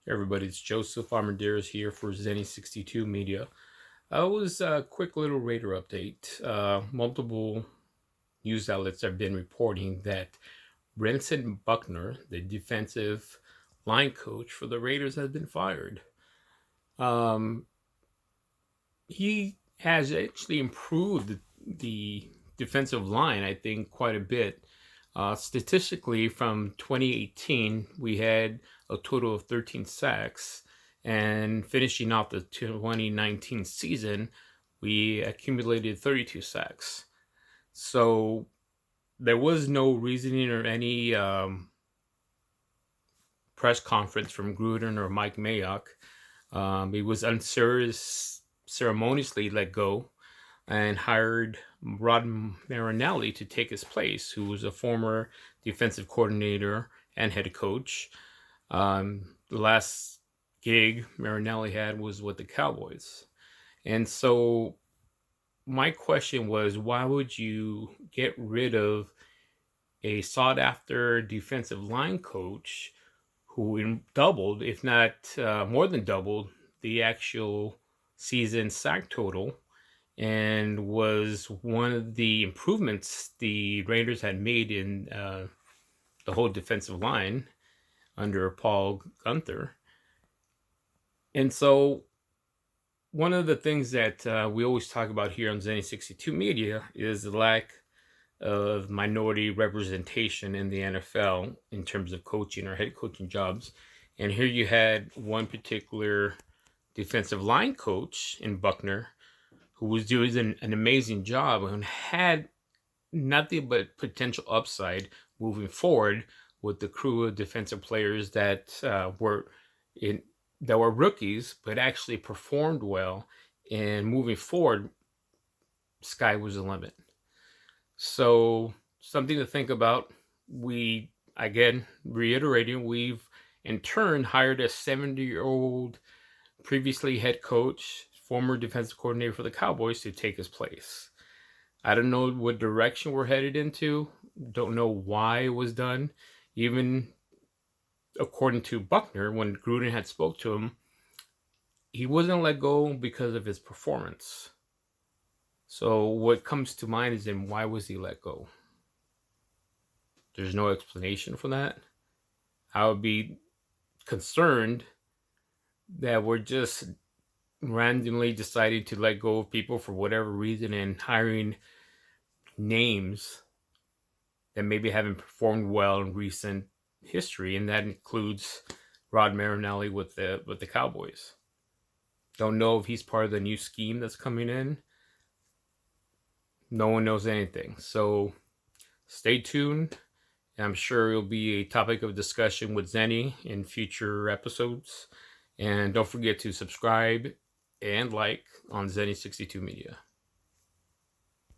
Hey everybody, it's Joseph Armendariz here for Zenny62 Media. It was a quick little Raider update. Multiple news outlets have been reporting that Brentson Buckner, the defensive line coach for the Raiders, has been fired. He has actually improved the defensive line, I think, quite a bit. Statistically, from 2018, we had a total of 13 sacks, and finishing off the 2019 season, we accumulated 32 sacks. So there was no reasoning or any press conference from Gruden or Mike Mayock. He was unceremoniously let go and hired Rod Marinelli to take his place, who was a former defensive coordinator and head coach. The last gig Marinelli had was with the Cowboys. And so my question was, why would you get rid of a sought-after defensive line coach who doubled, if not more than doubled, the actual season sack total, and was one of the improvements the Raiders had made in the whole defensive line under Paul Gunther? And so one of the things that we always talk about here on Zenny62 Media is the lack of minority representation in the NFL in terms of coaching or head coaching jobs. And here you had one particular defensive line coach in Buckner who was doing an amazing job and had nothing but potential upside moving forward with the crew of defensive players that were rookies but actually performed well. And moving forward, sky was the limit. So something to think about. We, again, reiterating, we've in turn hired a 70-year-old previously head coach, former defensive coordinator for the Cowboys, to take his place. I don't know what direction we're headed into. Don't know why it was done. Even according to Buckner, when Gruden had spoke to him, he wasn't let go because of his performance. So what comes to mind is, then why was he let go? There's no explanation for that. I would be concerned that we're just randomly deciding to let go of people for whatever reason and hiring names that maybe haven't performed well in recent history, and that includes Rod Marinelli with the Cowboys. Don't know if he's part of the new scheme that's coming in. No one knows anything. So stay tuned. I'm sure it'll be a topic of discussion with Zenny in future episodes. And don't forget to subscribe and like on Zenny62 Media.